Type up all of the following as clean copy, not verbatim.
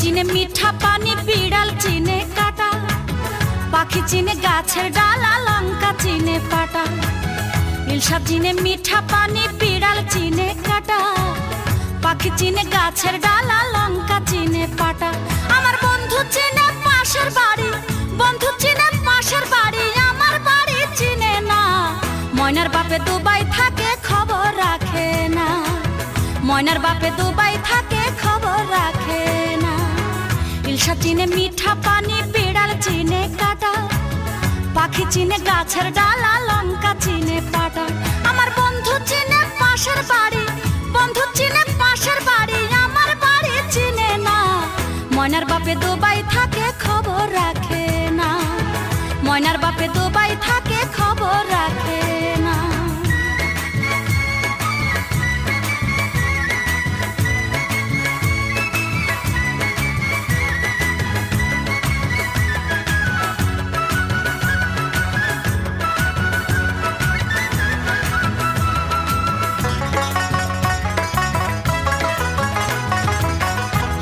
চিনে মিঠা পানি, বিড়াল চিনে কাটা, পাখি চিনে গাছের ডালা, লঙ্কা চিনে পাটা। ইলশা চিনে মিঠা পানি, বিড়াল চিনে কাটা, পাখি চিনে গাছের ডালা, লঙ্কা চিনে পাটা। আমার বন্ধু চিনে পাশের বাড়ি, বন্ধু চিনে পাশের বাড়ি, আমার বাড়ি চিনে না। ময়নার বাপে দুবাই থাকে, খবর রাখে না। ময়নার বাপে দুবাই থাকে, খবর রাখে না। ইলশা চিনে মিঠা পানি, বিড়াল চিনে কাটা, পাখি চিনে গাছের ডালা, লঙ্কা চিনে পাটা। আমার বন্ধু চিনে পাশের বাড়ি, বন্ধু চিনে পাশের বাড়ি, আমার বাড়ি চিনে না। ময়নার বাপে দুবাই থাকে, খবর রাখে না। ময়নার বাপে দুবাই থাকে, খবর রাখে না।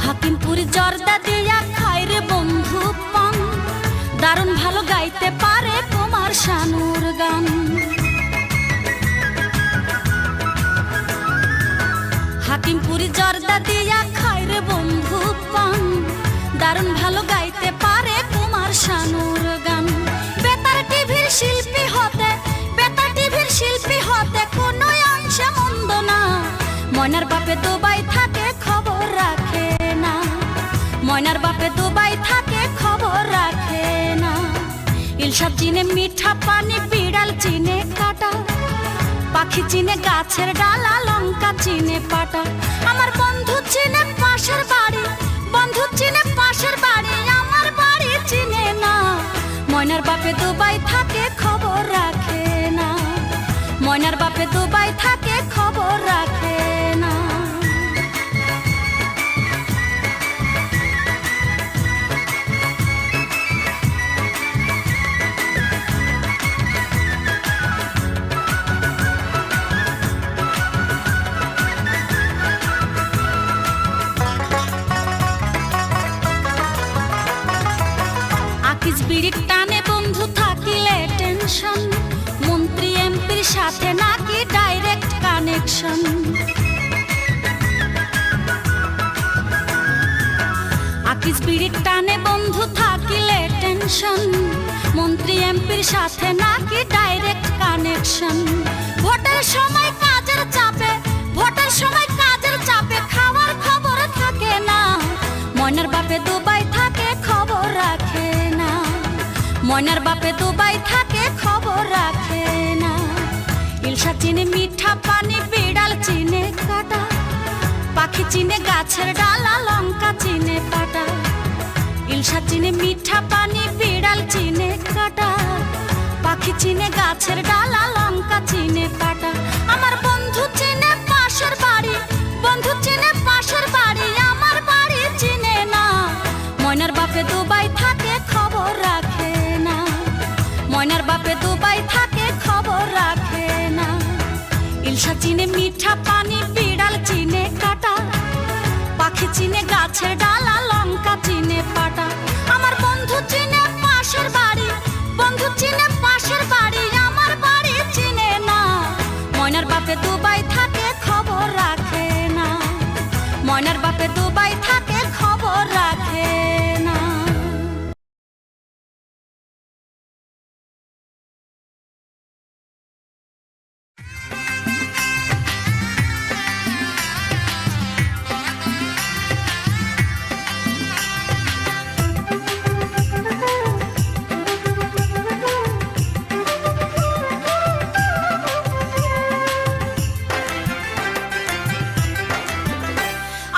হাকিমপুরি জর্দা দিয়া খায় রে বন্ধু পান, দারুণ ভালো গাইতে পারে কুমার শানুর গান। হাকিমপুরি জর্দা দিয়া খায় রে বন্ধু পান, দারুণ ভালো গাইতে পারে কুমার শানুর গান। বেতার টিভির শিল্পী হতে, বেতার টিভির শিল্পী হতে কোনো অংশে মন্দ না। ময়নার বাপে দুবাই থাকে, খবর রাখে না। ময়নার বাপে দুবাই থাকে, খবর রাখে না। ইলশা চিনে মিঠা পানি, বিড়াল চিনে কাটা, পাখি চিনে গাছের ডালা, লঙ্কা চিনে পাটা। আমার বন্ধু চিনে পাশের বাড়ি, বন্ধু চিনে পাশের বাড়ি, আমার বাড়ি চিনে না। ময়নার বাপে দুবাই থাকে, খবর রাখে না। ময়নার বাপে দুবাই থাকে, খবর রাখে না। আকিজ বিড়ির টানে বন্ধু থাকিলে টেনশন, মন্ত্রী এমপির সাথে নাকি ডাইরেক্ট কানেকশন। আকিজ বিড়ির টানে বন্ধু থাকিলে টেনশন, মন্ত্রী এমপির সাথে নাকি ডাইরেক্ট কানেকশন। ভোটের সময় কাজের চাপে, ভোটের সময় কাজের চাপে, খাওয়ার খবর থাকে না। ময়নার বাপে দুবাই থাকে, খবর রাখে না। ময়নার বাপে দুবাই থাকে, খবর রাখে না। ইলশা চিনে মিঠা পানি, বিড়াল চিনে কাটা, পাখি চিনে গাছের ডালা, লঙ্কা চিনে পাটা। ইলশা চিনে মিঠা পানি, বিড়াল চিনে কাটা, পাখি চিনে গাছের ডালা, লঙ্কা চিনে পাটা। আমার বন্ধু চিনে পাশের বাড়ি, বন্ধু চিনে পাশের বাড়ি, আমার বাড়ি চিনে না। ময়নার বাপে দুবাই থাকে, খবর রাখে না। ময়নার বাপে দুবাই থাকে, খবর রাখে না। ইলশা চিনে মিঠা পানি, বিড়াল চিনে কাটা, পাখি চিনে গাছের ডালা, লঙ্কা চিনে পাটা। আমার বন্ধু চিনে পাশের বাড়ি, বন্ধু চিনে পাশের বাড়ি, আমার বাড়ি চিনে না। ময়নার বাপে দুবাই থাকে, খবর রাখে না। ময়নার বাপে দুবাই থাকে, খবর রাখে না।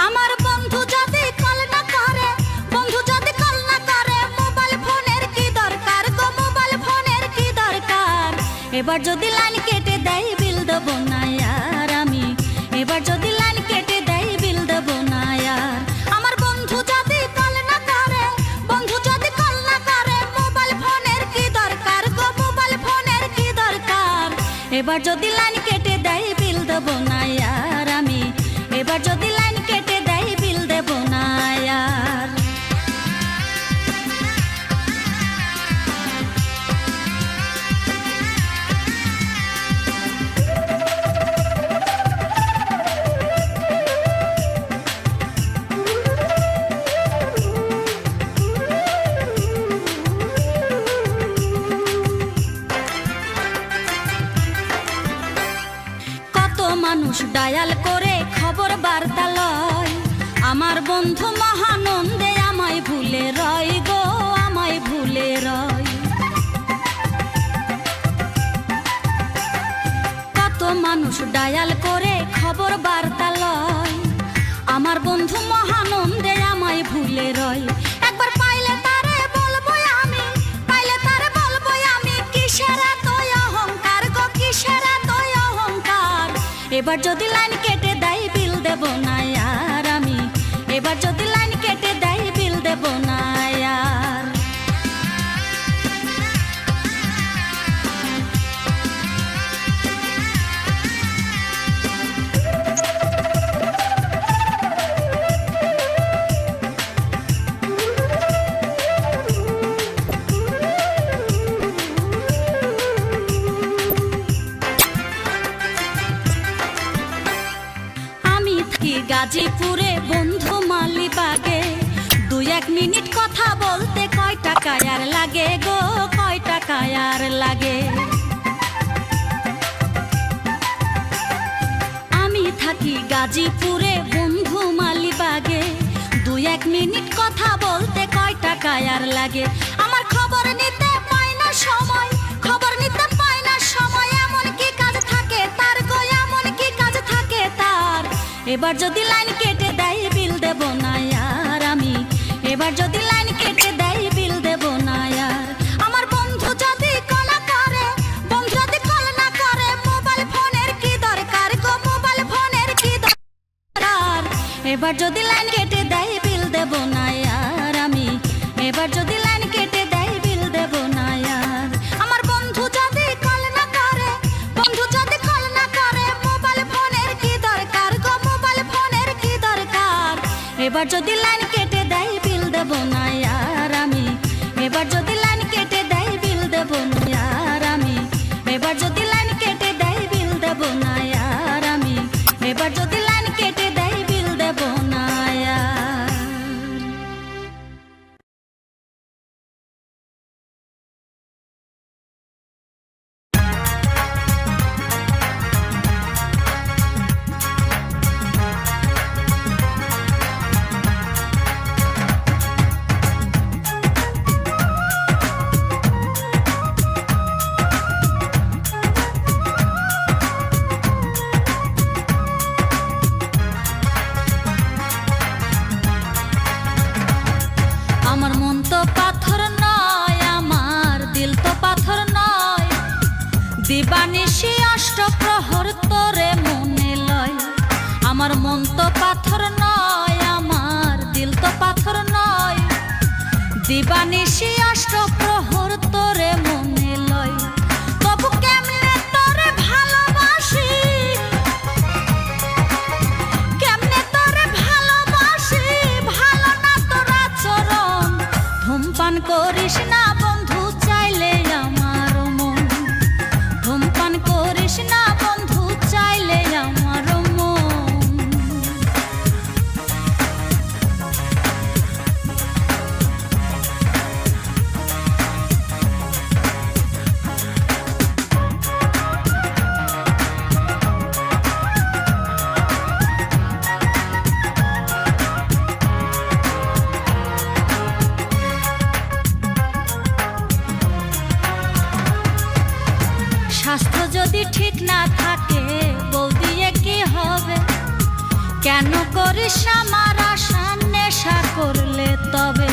আমার বন্ধু যদি কল না করে, বন্ধু যদি কল না করে, মোবাইল ফোনের কি দরকার গো, মোবাইল ফোনের কি দরকার। এবার যদি লাইন কেটে দেয়, বিল দেবো না আর আমি। এবার যদি লাইন কেটে দেয়, বিল দেবো না আর। আমার বন্ধু যদি কল না করে, বন্ধু যদি কল না করে, মোবাইল ফোনের কি দরকার গো, মোবাইল ফোনের কি দরকার। এবার যদি লাইন কেটে দেয়, বিল দেবো না আর আমি। এবার যদি লাইন কেটে দেয়, বিল দেবো না আর। মানুষ ডায়াল করে খবর বার্তা লয়, আমার বন্ধু মহানন্দে আমায় ভুলে রয় গো, আমায় ভুলে রয়। কত মানুষ ডায়াল করে খবর বার্তা লয়, আমার বন্ধু মহানন্দে আমায় ভুলে রয়। একবার পাইলে তারে বলবো আমি, পাইলে তারে বলবো আমি, কিসের এত অহংকার গো, কিসের এত অহংকার। এবার যদি লাইন কেটে দেয় বিল দেব না আর আমি, এবার যদি লাইন কেটে দেয় বিল দেব না আর। গাজীপুরে বন্ধু মালিবাগে, 2-1 মিনিট কথা বলতে কয় টাকা আর লাগে গো, কয় টাকা আর লাগে। আমি থাকি গাজীপুরে বন্ধু মালিবাগে, 2-1 মিনিট কথা বলতে কয় টাকা আর লাগে। আমার খবর নিতে পায় না সময়, খবর নিতে পায় না সময়, এমন কি কাজ থাকে তার গো, এমন কি কাজ থাকে তার। এবার যদি লাইন কেটে দেয় বিল দেব না আর আমি, এবার যদি লাইন কেটে দেয় বিল দেব না আর। আমার বন্ধু যদি কল করে, বন্ধু যদি কল না করে, মোবাইল ফোনের কি দরকার গো, মোবাইল ফোনের কি দরকার। এবার যদি লাইন কেটে দেয় বিল দেব না আর আমি, এবার যদি লাইন কেটে দেয় বিল দেব না আর। আমার বন্ধু যদি কল না করে, বন্ধু যদি কল না করে, মোবাইল ফোনের কি দরকার গো, মোবাইল ফোনের কি দরকার। এবার যদি লাইন কেটে দেয় বিল দেব না আর আমি, এবার যদি লাইন কেটে দেয় বিল দেব না আর আমি, এবার যদি লাইন কেটে দেয় বিল দেব না আর আমি, এবার যদি লাইন কেটে দেয় বিল দেব না আর। আমার মন তো পাথর নয়, আমার দিল তো পাথর নয়, দিবানিশি অষ্টপ্রহর তোরে মনে লয়। আমার মন তো পাথর নয়, আমার দিল তো পাথর নয়, দিবানিশি অষ্টপ্রহর তোরে মনে লয়। তবু কেমনে তোরে ভালোবাসি, কেমনে তোরে ভালোবাসি, ভালো না তোর আচরণ। ধূমপান করিস না বন্ধু চাইলে আমার মন, ধূমপান করিস না বন্ধু চাইলে আমার মন। স্বাস্থ্য যদি ঠিক না থাকে বউ দিয়ে কি হবে, কেন করিস আমার আশা নেশা করলে তবে।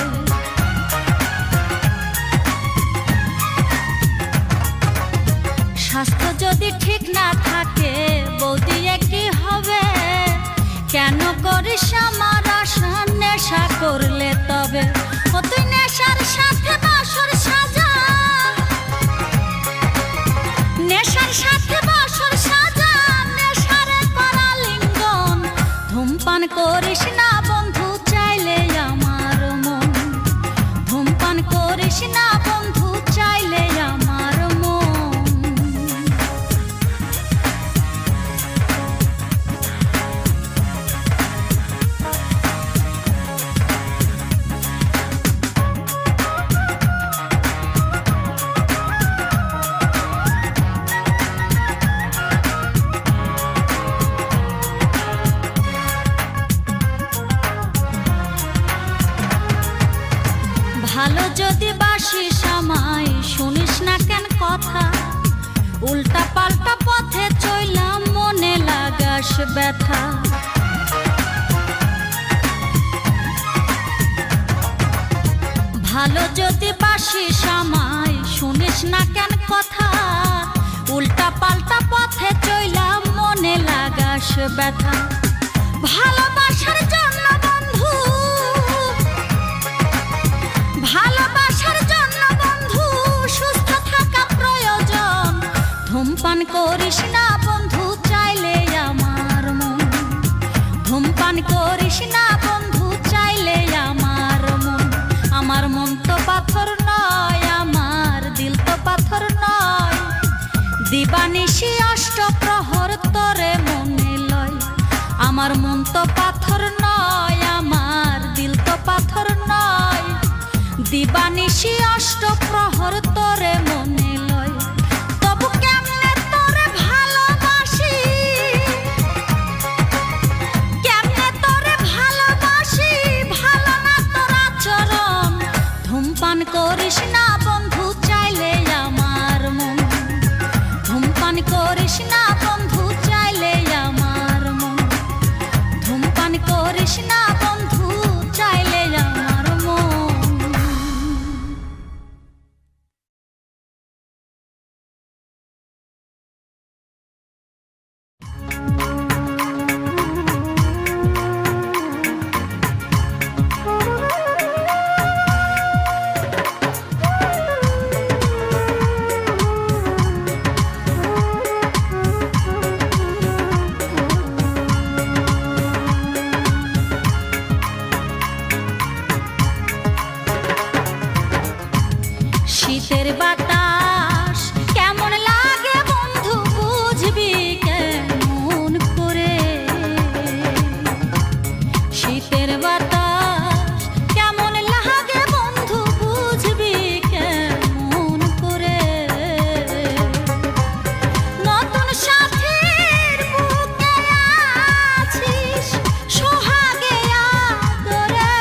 স্বাস্থ্য যদি ঠিক না থাকে বউ দিয়ে কি হবে, কেন করিস আমার আশা নেশা করলে তবে। ও তুই নেশার সাথে বাসর সাজা, নেশার সাথে বাসর সাজা, নেশারে করা লিঙ্গন। ধূমপান করিস না বন্ধু চাইলে আমার মন, ধূমপান করিস না বন্ধু চাইলে আমার মন। ব্যথা। ভালো যদি বাসিস আমায়, শুনিস না কেন কথা? উল্টা পাল্টা পথে চইলাম, মনে লাগাস ব্যথা। ভালোবাসার জন্য বন্ধু, ভালোবাসার জন্য বন্ধু সুস্থ থাকা প্রয়োজন। ধূমপান করিস না বন্ধু, চাইলে আমার মন। ধূমপান করিস না বন্ধু, চাইলে আমার মন। আমার মন তো পাথর নয়, আমার দিল তো পাথর নয়। দিবানিশি অষ্টপ্রহর তোরে মনে লয়। আমার মন তো পাথর নয়, আমার দিল তো পাথর নয়। দিবানিশি অষ্টপ্রহর তোরে মনে লয়। তবু কেমনে তোরে ভালোবাসি, কেমনে তোরে ভালোবাসি, ভালো না তোর আচরণ। ধূমপান করিস না বন্ধু, চাইলে আমার মন। ধূমপান করিস না বন্ধু, চাইলে আমার মন। ধূমপান করিস না বন্ধু, চাইলে আমার মন। শীতের বাতাস কেমন লাগে বন্ধু, বুঝবি কেমন করে? শীতের বাতাস কেমন লাগে বন্ধু, বুঝবি কেমন করে? নতুন সাথীর বুকে আছিস সোহাগে আদরে,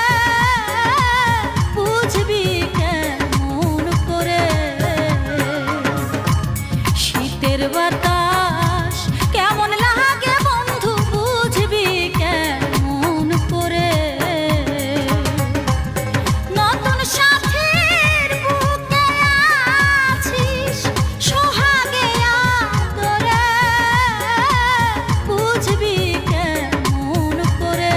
বুঝবি কেমন করে? শীতের বাতাস কেমন লাগে বন্ধু, বুঝবি কেমন করে? নতুন সাথীর বুকে আছিস সোহাগে আদরে, বুঝবি কেমন করে?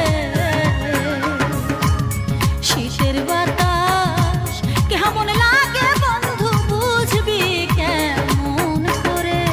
শীতের বাতাস কেমন লাগে বন্ধু, বুঝবি কেমন করে?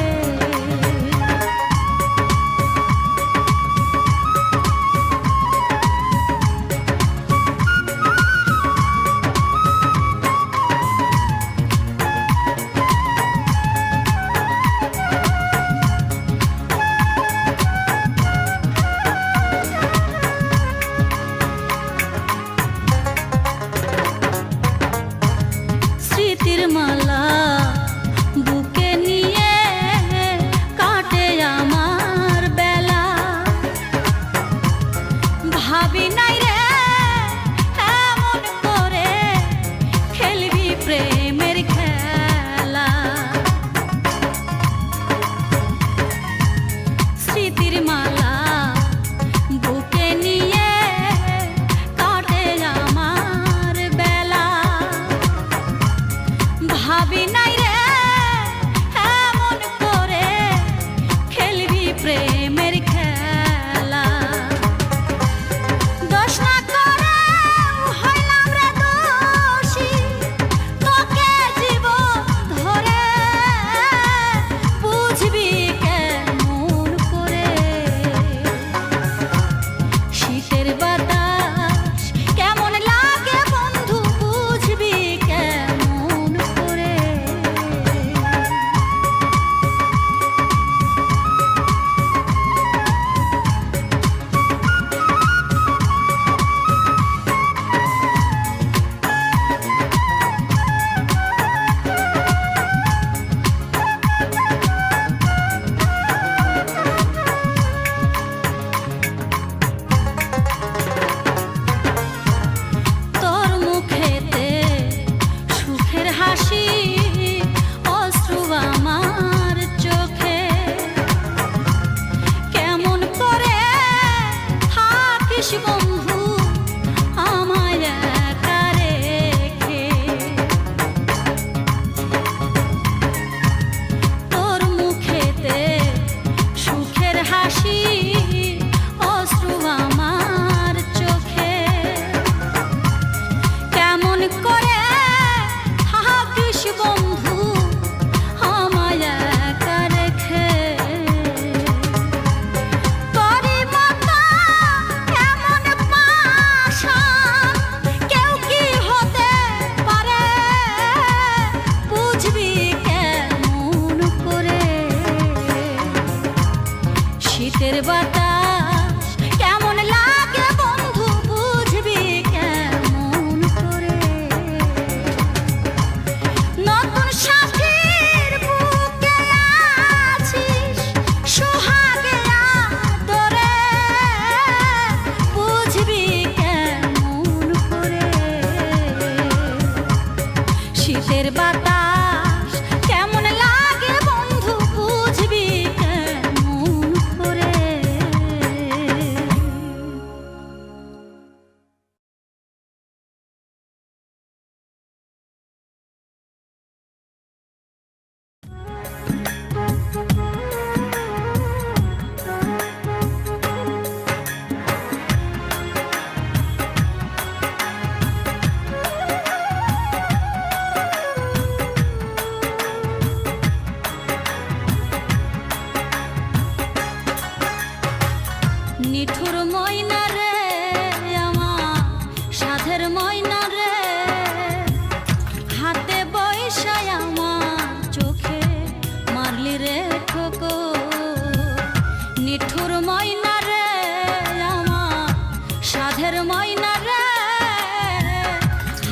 বাতাস কেমন লাগে বন্ধু বুঝবি কেমন করে নতুন সাথীর বুকে আছিস সোহাগে আদরে বুঝবি কেমন করে শীতের বাতাস কেমন লাগে বন্ধু বুঝবি কেমন করে নিঠুর ময়না রে আমার সাধের ময়না রে হাতে বৈশায় আমার চোখে মারলি রে ঠোকর নিঠুর ময়না রে আমার সাধের ময়না রে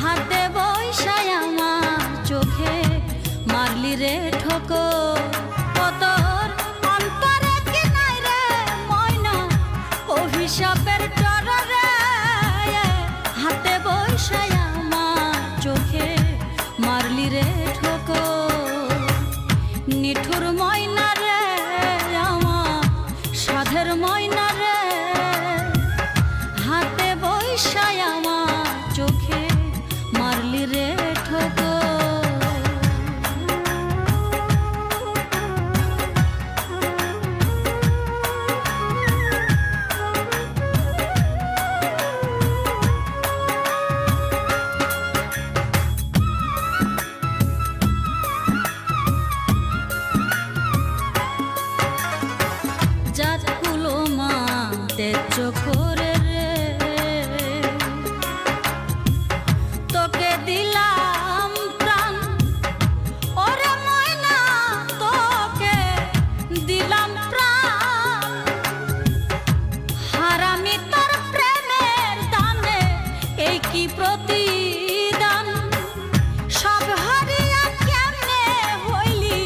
হাতে বৈশায় আমার চোখে মারলি রে ঠোকর তোর অন্তরে কি নাই রে ময়না অভিশাপের ডরে হাতে বৈশায় আমার চোখে মারলি রে ঠোকর নিঠুর ময়না রে আমার সাধের ময়না রে হাতে বৈশায় আমার চোখে মারলি রে ঠোকর জাতগুলো মানতে চোখরে রে তোকে দিলাম প্রাণ ওরে ময়না তোকে দিলাম প্রাণ হারামি তোর প্রেমের দানে এই কি প্রতিদান সব হারিয়া কেমনে হইলি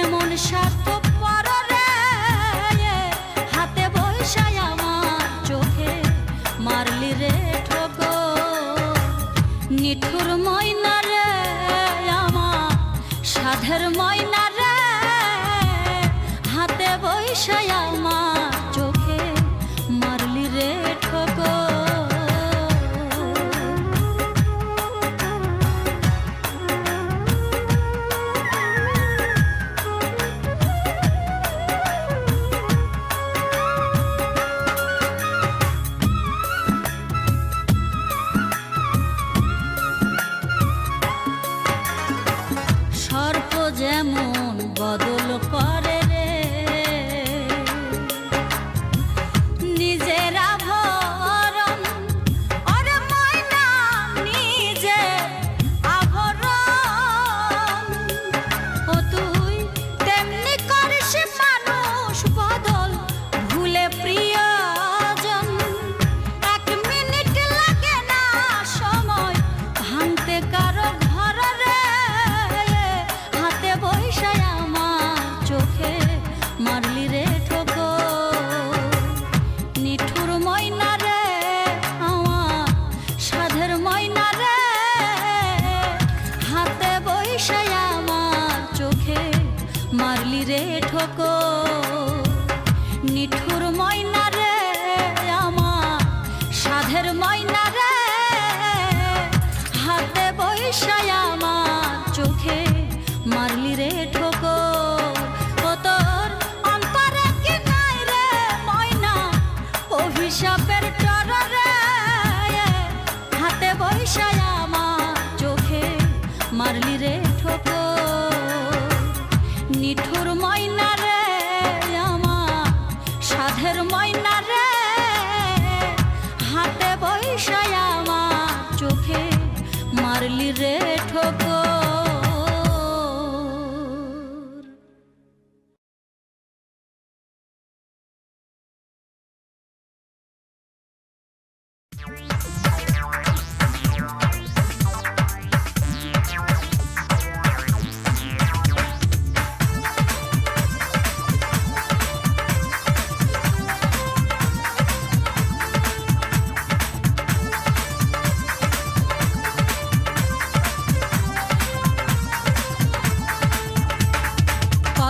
এমন স্বার্থপর রে হাতে বৈশায় আমার চোখে মারলি রে ঠোকর নিঠুর ময়না রে আমার সাধের ময়না রে হাতে বৈশায় আমার চোখে মারলি রে ঠোকর সর্প যেমন বদল করে রে নিজের আভরণ ওরে ময়না নিজে আভরণ ও তুই তেমনি করিস মানুষ বদল ভুলে প্রিয়জন এক মিনিট লাগে না সময় ভাঙতে কারো ঘর রে হাতে বৈশায় আমার চোখে মারলি রে ঠোকর নিঠুর ময়না রে আমার সাধের ময়না রে হাতে বৈশায় আমার চোখে মারলি রে ঠোকর নিঠুর ময়না রে আমার সাধের ময়না রে হাতে বৈশায় আমার চোখে মারলি রে ঠোকর ও তোর অন্তরে কি নাই রে ময়না অভিশাপের ডরে হাতে বৈশায় আমার চোখে মারলি রে ঠোকর নিঠুর ময়না রে আমার সাধের ময়না রে হাতে বৈশায় আমার চোখে মারলি রে ঠোকর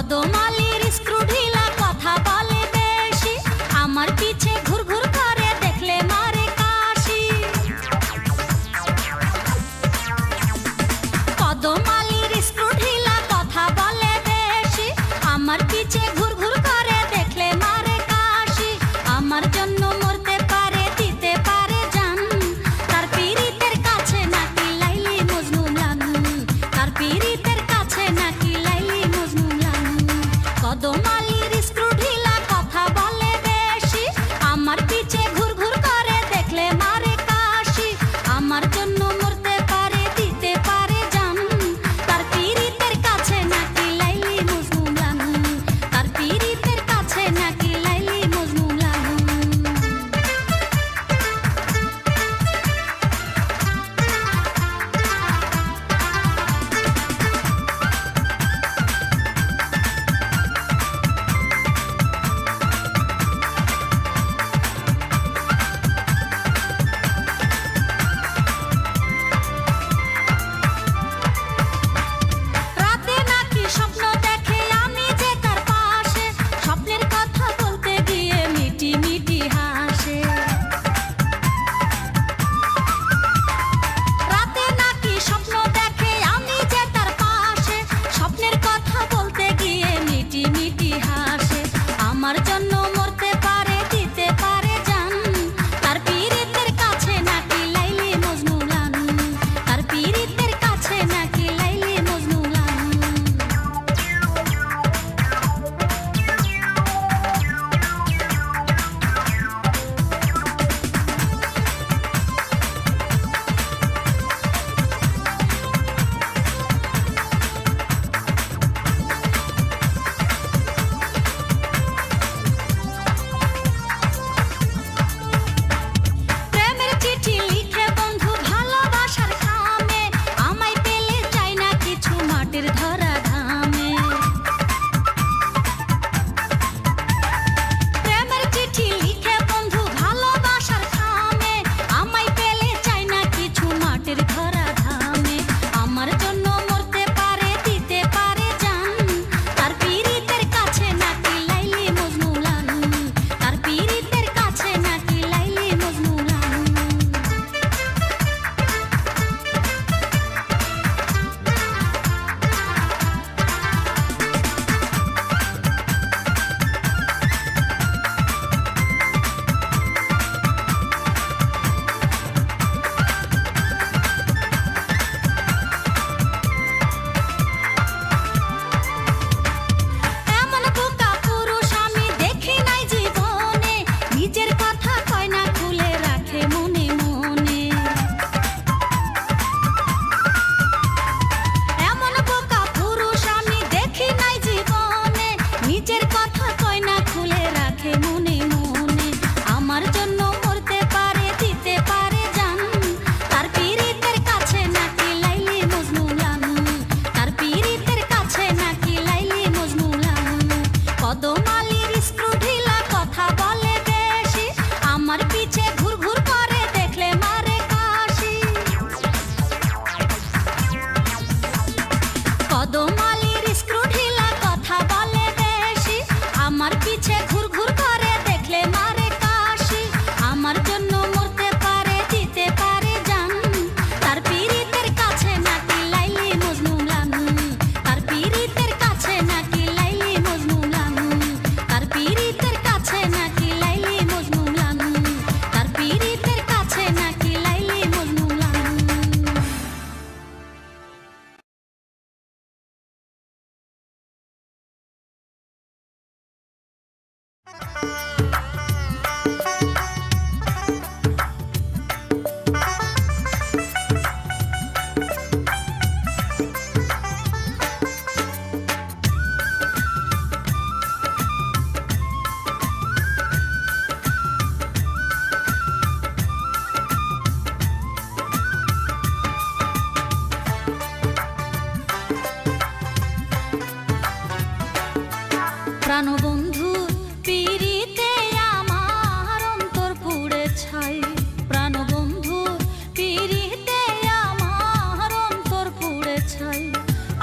কদমালির স্ক্রু ঢিলা কথা বলে বেশি, আমার পিছে ঘুর ঘুর করে দেখলে মারে কাশি। কদমালির স্ক্রু ঢিলা কথা বলে বেশি, আমার পিছে ঘুর ঘুর করে দেখলে মারে কাশি। আমার জন্য মরতে পারে দিতে পারে জান, তার পীড়িতের কাছে নাকি লাইলি মজনু লান, তার পীড়িতের কাছে নাকি লাইলি মজনু লান। কদমালির স্ক্রু ঢিলা কথা বলে বেশি, আমার পিছে ঘুর ঘুর করে দেখলে মারে কাশি। আমার জন্য মরতে পারে দিতে পারে জান, তার পীড়িতের কাছে নাকি লাইলি মজনু লান, তার পীড়িতের কাছে নাকি লাইলি মজনু লান। রাতে নাকি স্বপ্ন দেখে আমি যে তার পাশে, স্বপ্নের কথা বলতে গিয়ে মিটি মিটি হাসে। রাতে নাকি স্বপ্ন দেখে আমি যে তার পাশে, স্বপ্নের কথা বলতে গিয়ে মিটি মিটি হাসে। আমার জন্য মরতে পারে দিতে পারে জান, তার পীড়িতের কাছে নাকি লাইলি মজনু লান, তার পীড়িতের কাছে নাকি লাইলি মজনু লান। প্রেমের চিঠি লিখে বন্ধু ভালোবাসার খামে, আমায় পেলে চাই না কিছু মাটির ধরা ধামে। প্রেমের চিঠি লিখে বন্ধু ভালোবাসার খামে, আমায় পেলে চাই না কিছু মাটির ধরা ধামে। আমার জন্য মরতে পারে দিতে পারে জান, তার পীড়িতের কাছে নাকি লাইলি মজনু লান, তার পীড়িতের কাছে নাকি লাইলি মজনু লান। এমন বোকা পুরুষ আমি দেখি নাই জীবনে, নিজের কথা কয় না খুলে রাখে মনে মনে। এমন বোকা পুরুষ আমি দেখি নাই জীবনে, নিজের কথা কয় না খুলে রাখে মনে মনে। আমার জন্য মরতে পারে দিতে পারে জান, তার পীড়িতের কাছে নাকি লাইলি মজনু লান, তার পীড়িতের কাছে নাকি লাইলি মজনু লান। কদমালির স্ক্রু ঢিলা কথা বলে বেশি, আমার পিছে ঘুর ঘুর করে দেখলে মারে কাশি। কদমালির স্ক্রু ঢিলা কথা বলে বেশি, আমার পিছে ঘুর ঘুর করে দেখলে মারে কাশি। আমার জন্য মরতে পারে দিতে পারে জান, তার পীড়িতের কাছে নাকি লাইলি মজনু লান, তার পীড়িতের কাছে নাকি লাইলি মজনু লান, তার পীড়িতের কাছে নাকি লাইলি মজনু লান, তার পীড়িতের কাছে নাকি লাইলি মজনু লান। প্রাণবন্ধু পীড়িতে আমার অন্তর পুড়ে ছাই, প্রাণবন্ধু পীড়িতে আমার অন্তর পুড়ে ছাই।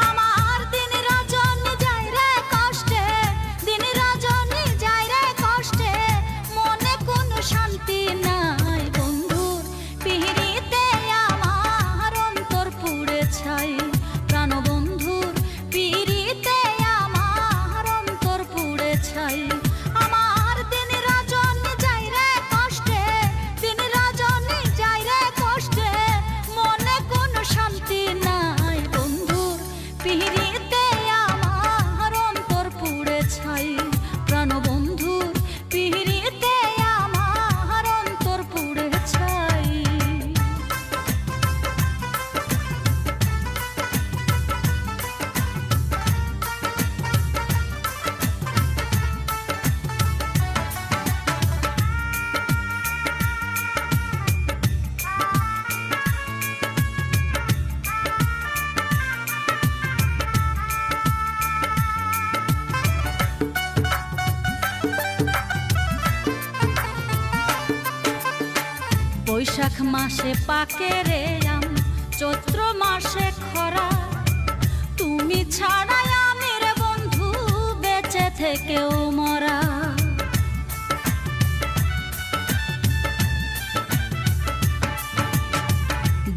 আমার দিন রজনী যায় রে কষ্ট বৈশাখ মাসে পাকে রে আম, চৈত্র মাসে খরা, তুমি ছাড়াই আমি রে বন্ধু বেঁচে থেকেও মরা।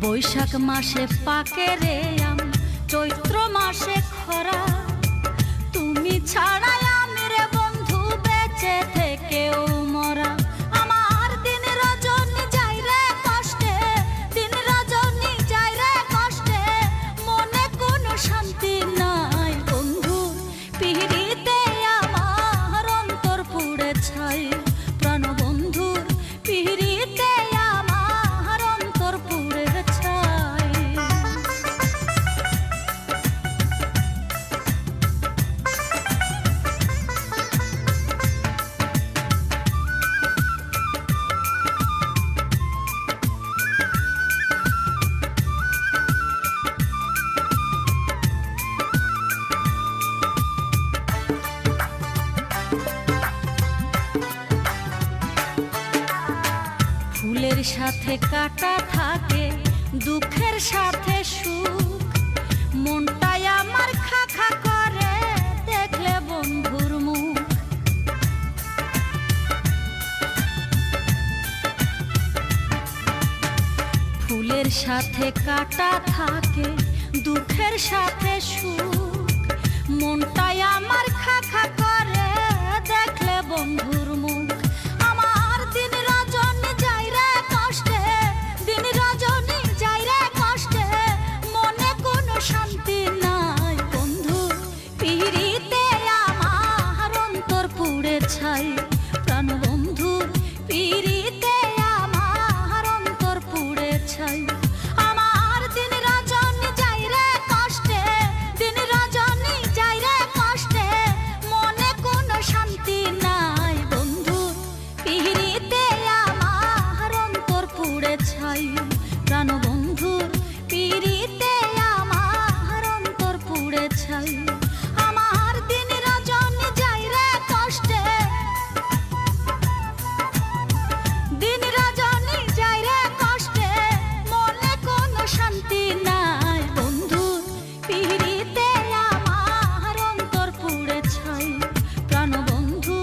বৈশাখ মাসে পাকে রে আম, চৈত্র মাসে খরা, তুমি ছাড়াই আমি রে বন্ধু বেঁচে থেকেও মরা। আমার দিন রজনী যায় রে কষ্টে, দিন রজনী যায় রে কষ্টে, মনে কোনো শান্তি নাই বন্ধু পিড়িতে আমার অন্তর পুড়ে ছাই, প্রাণ বন্ধুর পিড়িতে আমার অন্তর পুড়ে ছাই। ফুলের সাথে কাটা থাকে, দুঃখের সাথে সুখ, মনটাই আমার খা খা করে দেখলে বন্ধুর মুখ। ফুলের সাথে কাটা থাকে, দুঃখের সাথে সুখ, মনটাই আমার খা খা করে দেখলে বন্ধুর মুখ। আমার দিন রজনী যায় রে কষ্টে, দিন রজনী যায় রে কষ্টে, মনে কোনো শান্তি নাই বন্ধু পিড়িতে আমার অন্তর পুড়ে ছাই, প্রাণ বন্ধু পিড়িতে আমার অন্তর পুড়ে ছাই। আমার দিন রজনী যায় রে কষ্টে, দিন রজনী যায় রে কষ্টে, মনে কোনো শান্তি নাই বন্ধু পিড়িতে আমার অন্তর পুড়ে ছাই, প্রাণ বন্ধু পিড়িতে আমার অন্তর পুড়ে ছাই। আমার দিন রজনী যায় রে কষ্টে, দিন রজনী যায় রে কষ্টে, মনে কোনো শান্তি নাই বন্ধু পিড়িতে আমার অন্তর পুড়ে ছাই, প্রাণ বন্ধু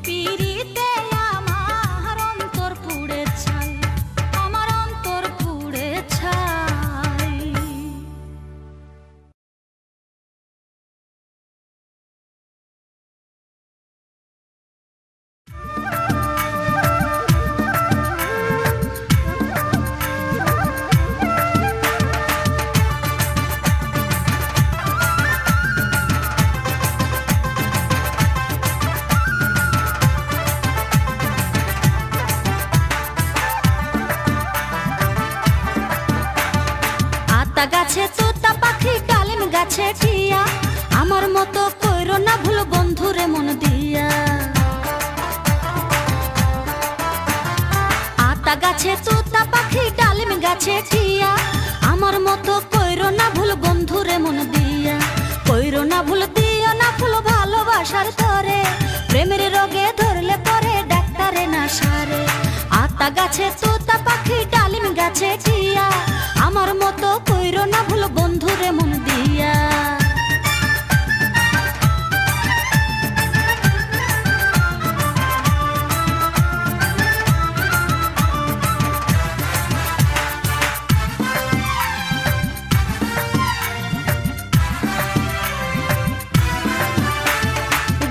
পিড়িতে আমার অন্তর পুড়ে ছাই, আমার অন্তর পুড়ে ছাই। আতা গাছে তোতা পাখি, ডালিম গাছে টিয়া, আমার মতো কইরো না ভুল বন্ধুরে মন দিয়া। আতা গাছে তোতা পাখি, ডালিম গাছে টিয়া, আমার মতো কইরো না ভুল বন্ধুরে মন দিয়া। কইরো না ভুল, দিও না ফুল ভালোবাসার তরে, প্রেমের রোগে ধরলে পরে ডাক্তারে না সারে। আতা গাছে তোতা পাখি, ডালিম গাছে টিয়া, আমার মতো কইরো না ভুল বন্ধুরে মন দিয়া।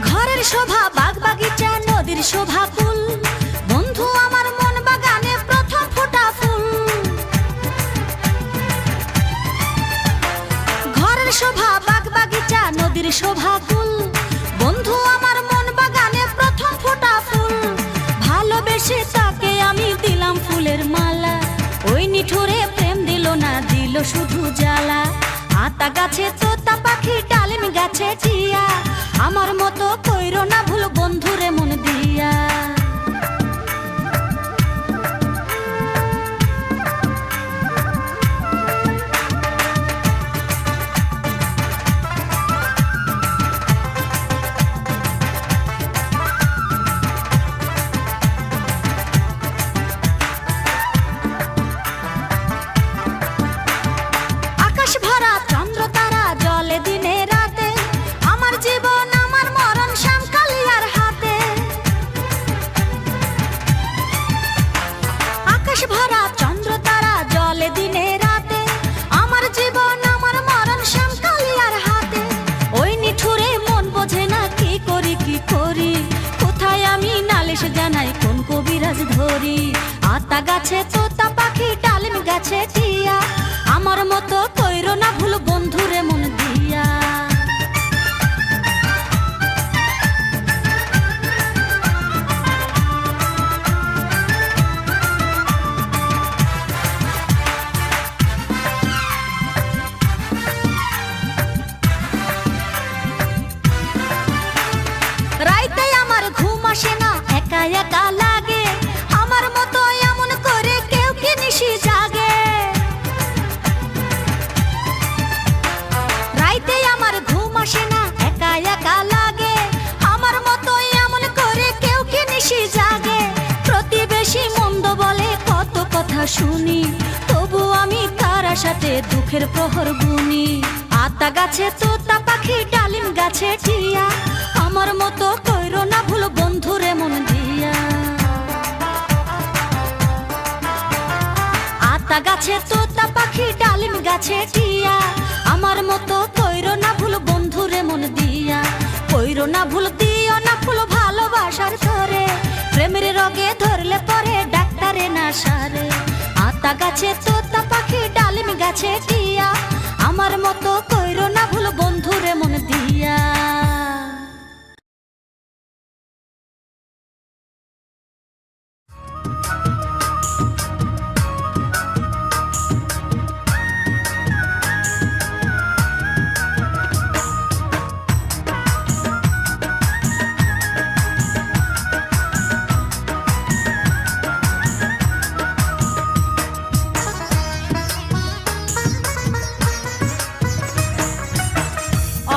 ঘরের শোভা বাগ বাগিচা, নদীর শোভা কুল, বন্ধু আমার মন বাগানে প্রথম ফোটা ফুল। ঘরের শোভা বাগ বাগিচা, নদীর শোভা কুল, বন্ধু আমার মন বাগানে প্রথম ফোটা ফুল। ভালোবেসে তাকে আমি দিলাম ফুলের মালা, ওই নিঠুরে প্রেম দিল না, দিল শুধু জ্বালা। আতা গাছে তোতা পাখি, ডালিম গাছে টিয়া, আমার মতো কইরো না ভুল বন্ধুরে মন দিয়া। মাছ ধরি। আতা গাছে তোতা পাখি, ডালিম গাছে টিয়া, আমার মতো কইরো না ভুল বন্ধুরে মন দিয়া। রাইতে আমার ঘুম আসে না, একা একা লাগে, আমার মতো এমন করে কেউ কি নিশি জাগে। রাইতে আমার ঘুম আসে না, একা একা লাগে, আমার মতো এমন করে কেউ কি নিশি জাগে। প্রতিবেশী মন্দ বলে কত কথা শুনি, তবু আমি তার সাথে দুঃখের প্রহর গুনি। আতা গাছে তোতা পাখি, ডালিম গাছে টিয়া, আমার মতো কইরো না ভুল বন্ধুরে মন দিয়া। আতা গাছে তোতা পাখি, ডালিম গাছে টিয়া, আমার মতো কইরো না ভুল বন্ধুরে মন দিয়া। কইরো না ভুল, দিও না ফুল ভালোবাসার ধরে, প্রেমের রোগে ধরলে পরে ডাক্তারে না সারে। আতা গাছে তোতা পাখি, ডালিম গাছে টিয়া, আমার মতো কইরো না ভুল বন্ধুরে মন দিয়া।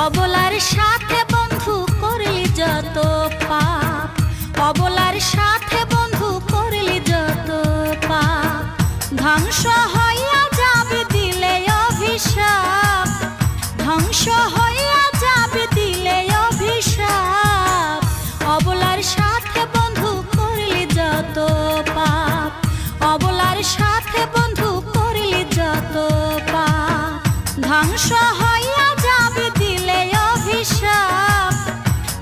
অবলার সাথে বন্ধু করলি যত পাপ, অবলার সাথে বন্ধু করলি যত পাপ, ধ্বংস হইয়া যাবে দিলে অভিশাপ, ধ্বংস হইয়া যাবে দিলে অভিশাপ। অবলার সাথে বন্ধু করলি যত পাপ, অবলার সাথে বন্ধু করলি যত পাপ, ধ্বংস হইয়া যাবে দিলে অভিশাপ,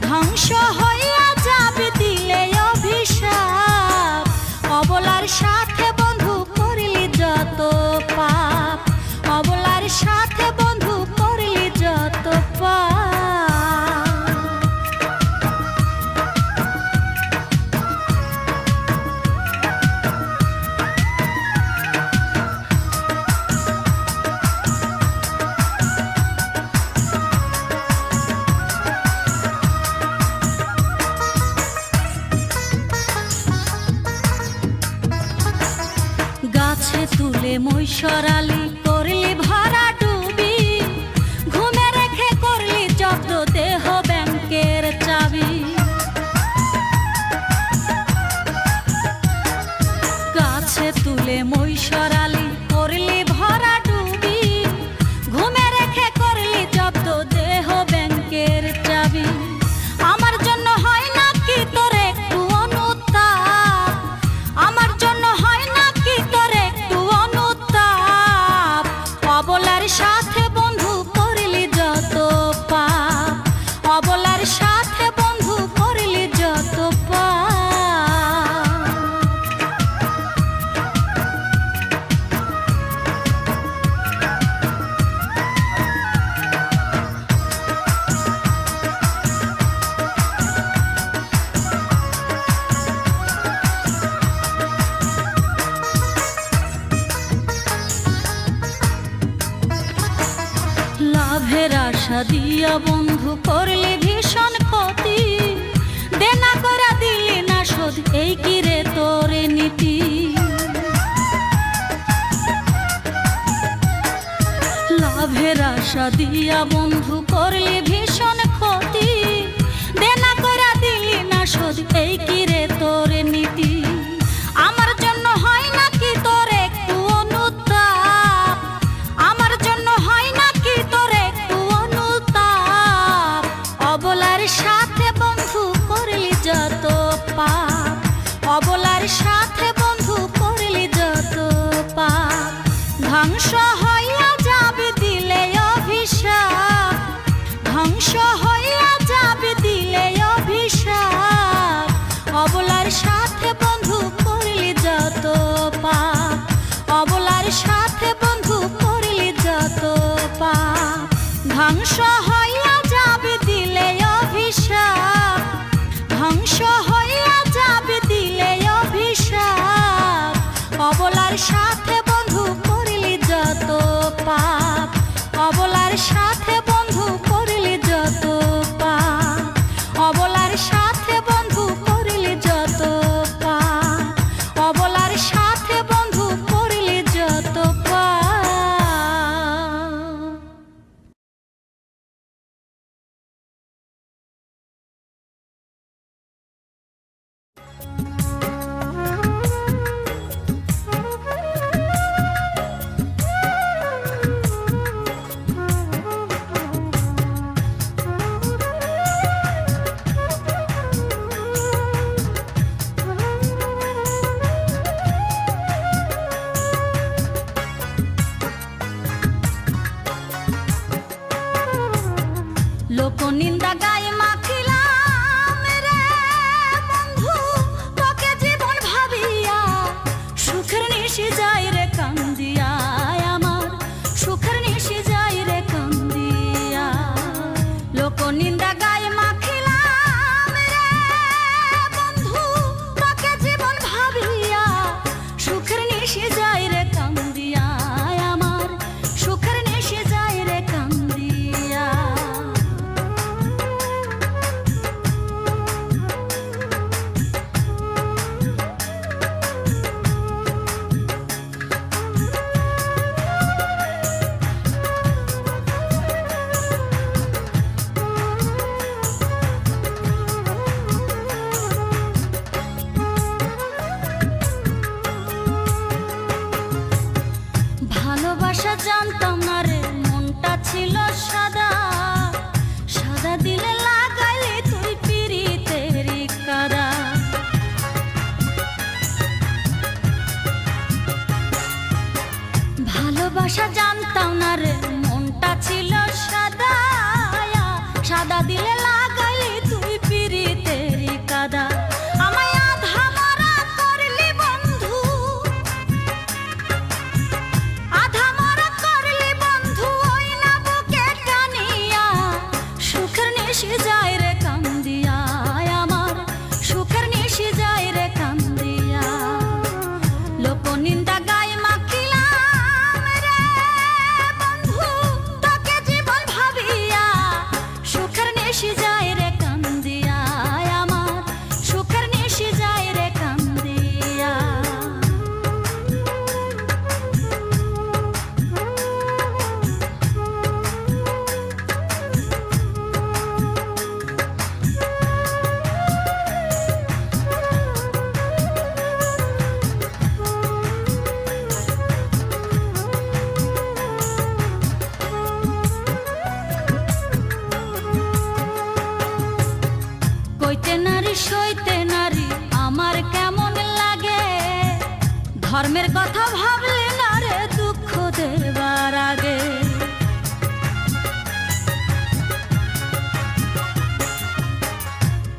ধ্বংস হইয়া যাবে দিলে অভিশাপ। অবলার সাথে বন্ধু করলি যত পাপ, অবলার সাথে বন্ধু করলি যত পাপ। গাছে তুলে মৈশরালি করলি ভরা ডুবি, ঘুমে রেখে করলি জব্দ দেহ ব্যাংকের চাবি। গাছে তুলে মৈশরালি করলি ভরা ডুবি, ঘুমে রেখে করলি জব্দ দেহ ব্যাংকের চাবি। আমার জন্য হয় না কি তোর একটু অনুতাপ, আমার জন্য হয় না কি তোর একটু অনুতাপ। অবলার সাথে বন্ধু করলি যত পাপ, অবলার সাথে বন্ধু করলি যত পাপ। লাভের আশা দিয়া বন্ধু করলি ভীষণ ক্ষতি, দেনা করা দিলি না শোধ, এই কি রে তোর নীতি। লাভের আশা দিয়া বন্ধু করলি ভীষণ ক্ষতি, দেনা করা দিলি না শোধ, এই কি রে তোর নীতি। আমার জন্য হয় না কি তোর একটু অনুতাপ, আমার জন্য হয় না কি তোর একটু অনুতাপ। অবলার সাথে বন্ধু করলি যত পাপ, অবলার সাথে বন্ধু করলি যত পাপ, ধ্বংস হইয়া যাবে দিলে অভিশাপ, ধ্বংস হইয়া যাবে দিলে অভিশাপ। অবলার সাথে বন্ধু নারী সইতে নারী আমার কেমন লাগে, ধর্মের কথা ভাবলে না রে দুঃখ দেবার আগে।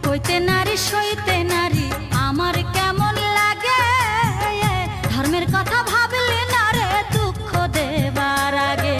হইতে নারী সইতে নারী আমার কেমন লাগে, ধর্মের কথা ভাবলে না রে দুঃখ দেবার আগে।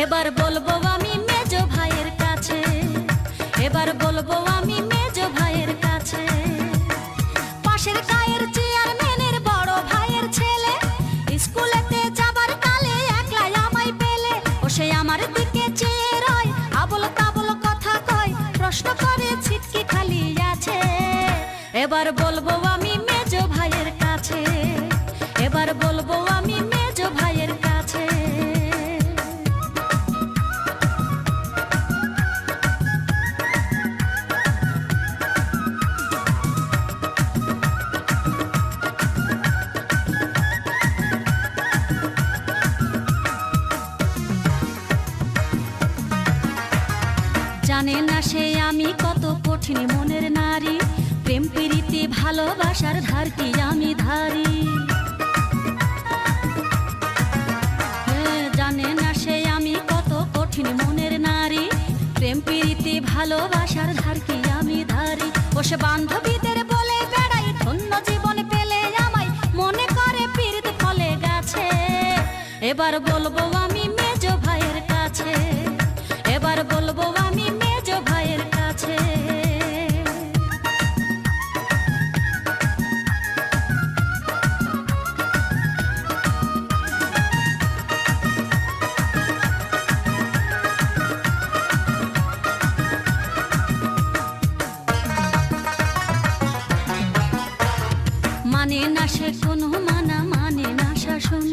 এবার বলবো আমি মেজো ভাইয়ের কাছে, এবার বলবো আমি মেজো ভাইয়ের কাছে। পাশের গায়ের চেয়ারম্যানের বড় ভাইয়ের ছেলে, স্কুলেতে যাবার কালে একলা আমায় পেলে, ও সে আমার দিকে চেয়ে রয়, আবল তাবল কথা কয়, প্রশ্ন করে ছিটকি খালি আছে। এবার বলবো আমি মেজো ভাইয়ের কাছে, এবার বলবো আমি মেজো ভাইয়ের কাছে। জানে না সে আমি কত কঠিন মনের নারী, প্রেম প্রীতি ভালোবাসার ধার কি আমি ধারি। জানে না সে আমি কত কঠিন মনের নারী, প্রেম প্রীতি ভালোবাসার ধার কি আমি ধারি। ও সে বান্ধবীদের বলে বেড়াই, ধন্য জীবন পেলে আমায় মনে করে পীড়িত ফলে গেছে। এবার বলবো আমি মেজো ভাইয়ের কাছে, এবার বলবো আমি মেজো ভাইয়ের কাছে। মানে না সে কোনো মানা, মানে না শাসন,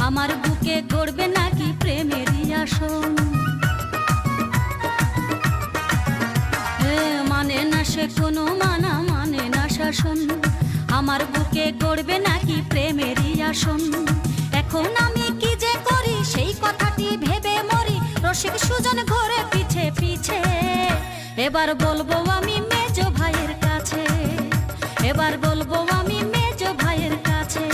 আমার বুকে গড়বে নাকি প্রেমেরই আসন। মানে না সে কোনো মানা, মানে না শাসন, আমার বুকে গড়বে নাকি প্রেমেরই আসন। এখন আমি কি যে করি সেই কথাটি ভেবে মরি, রসিক সুজন ঘরে পিছে পিছে। এবার বলবো আমি মেজো ভাইয়ের কাছে, এবার বলবো আমি মেজো ভাইয়ের কাছে।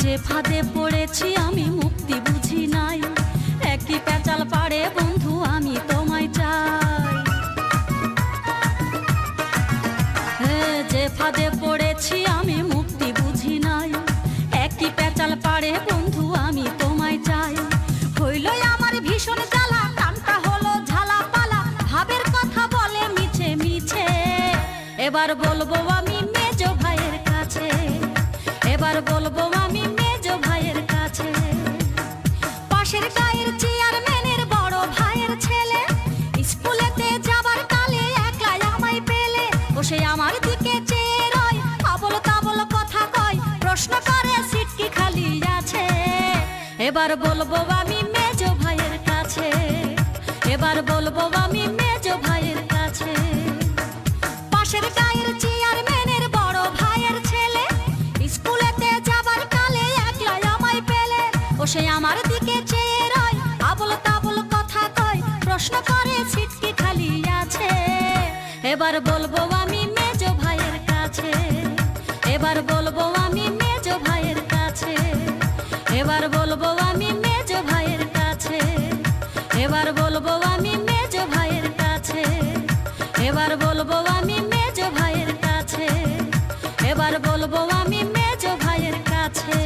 যে ফাঁদে পড়েছি আমি মুক্তি বুঝি নাই, একই পেঁচাল পাড়ে বন্ধু আমি তোমায় চাই। যে ফাঁদে পড়েছি আমি মুক্তি বলবো আমি মেজো ভাইয়ের কাছে, এবার বলবো আমি মেজো ভাইয়ের কাছে। পাশের গায়ের চেয়ারম্যানের বড় ভাইয়ের ছেলে, স্কুলেতে যাবার কালে একলাই আমায় পেলে, বসে আমার দিকে চেয়ে রয়, আবল তাবল কথা কয়, প্রশ্ন করে সিট কি খালি আছে। এবার বলবো আমি মেজো ভাইয়ের কাছে, এবার বলবো আমি মেজো ভাইয়ের কাছে। পাশের গায়ের চেয়ারম্যানের বড় ভাইয়ের ছেলে, স্কুলেতে যাবার কালে একলাই আমায় পেলে, বসে আমার দিকে চেয়ে রয়, আবল তাবল কথা কয়, প্রশ্ন করে সিট কি খালি আছে। এবার বলবো আমি মেজো ভাইয়ের কাছে, এবার বলবো আমি মেজো ভাইয়ের কাছে, এবার বলবো আমি মেজো ভাইয়ের কাছে, এবার বলবো আমি মেজো ভাইয়ের কাছে, এবার বলবো আমি মেজো ভাইয়ের কাছে, এবার বলবো আমি মেজো ভাইয়ের কাছে।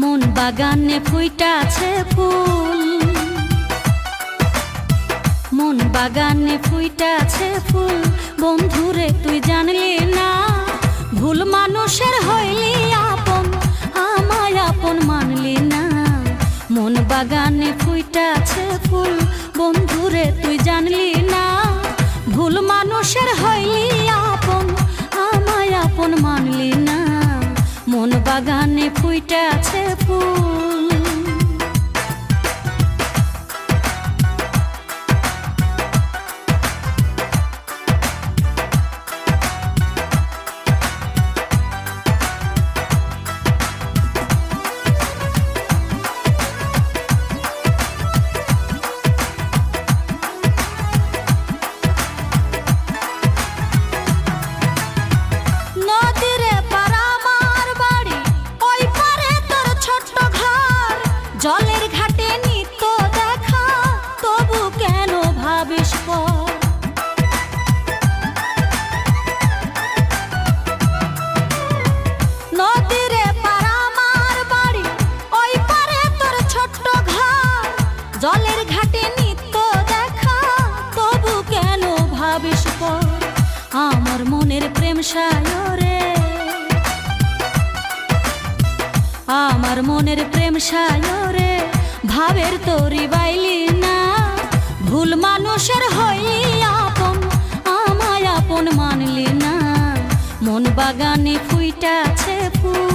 মন বাগানে ফুইটাছে ফুল, মন বাগানে ফুইটাছে ফুল, বন্ধুরে তুই জানলি না, ভুল মানুষের হইলি আপন, আমায় আপন মানলি না। মন বাগানে ফুইটাছে ফুল, বন্ধুরে তুই জানলি না, ভুল মানুষের হইলি আপন, আমায় আপন মানলি না। মন বাগানে ফুইটাছে ফুল। নদীরে পাড়া আমার বাড়ি, ওই পারে তোর ছোট্ট ঘর, জলের ঘাটে নিত্য দেখা, তবু কেন ভাবিস পর। নদীরে পাড়া আমার বাড়ি, ওই পারে তোর ছোট্ট ঘর, জলের ঘাটে নিত্য দেখা, তবু কেন ভাবিস পর। আমার মনের প্রেম সায়রে, আমার মনের প্রেম সায়রে, ভাবের তোরি বাইলি না, ভুল মানুষের হইলি আপন, আমায় আপন মানলি না। মন বাগানে ফুইটাছে ফুল।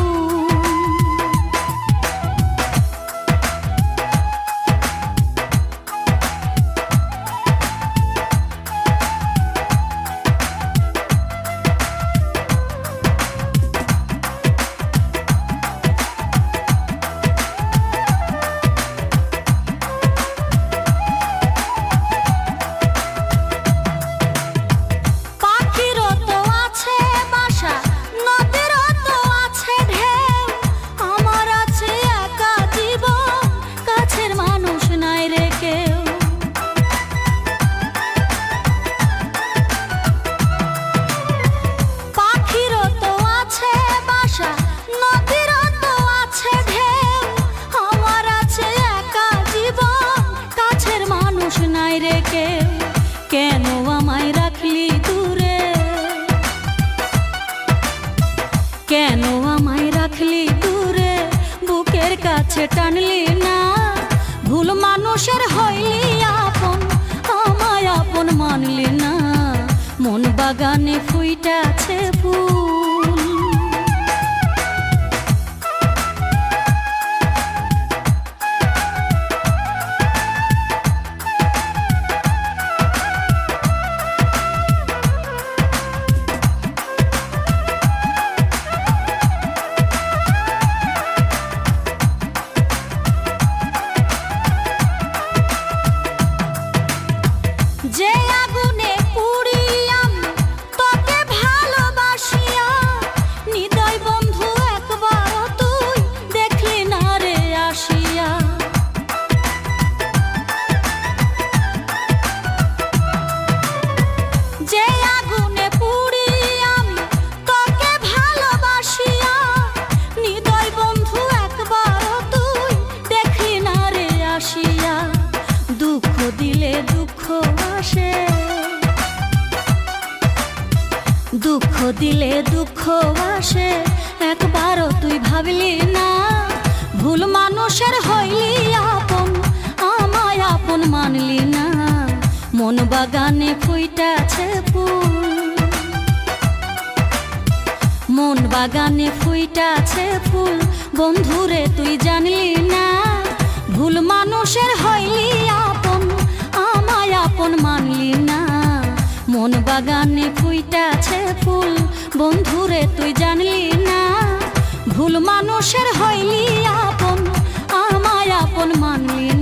পাখিরও তো আছে বাসা, নদীরও তো আছে ঢেউ, আমার আছে একা জীবন, কাছের মানুষ নাই রে কেউ। পাখিরও তো আছে বাসা, নদীরও তো আছে ঢেউ, আমার আছে একা জীবন, কাছের মানুষ নাই রে কেউ। কেন আমায় রাখলি দূরে, কেন আমায় রাখলি দূরে, বুকের কাছে টানলি না, ভুল মানুষের হইলি আপন, আমায় আপন মানলি না। মন বাগানে ফুইটাছে ফুল। আসে। দুঃখ দিলে দুঃখ আসে, একবারও তুই ভাবলি না ভুল মানুষের হইলি আপন, আমায় আপন মানলি না। মন বাগানে ফুইটাছে ফুল, মন বাগানে ফুইটাছে ফুল, বন্ধুরে তুই জানলি না ভুল মানুষের হইলি আপন, আমায় আপন মানলি না। মন বাগানে ফুইটাছে ফুল, বন্ধুরে তুই জানলি না ভুল মানুষের হইলি আপন, আমায় আপন মানলি না।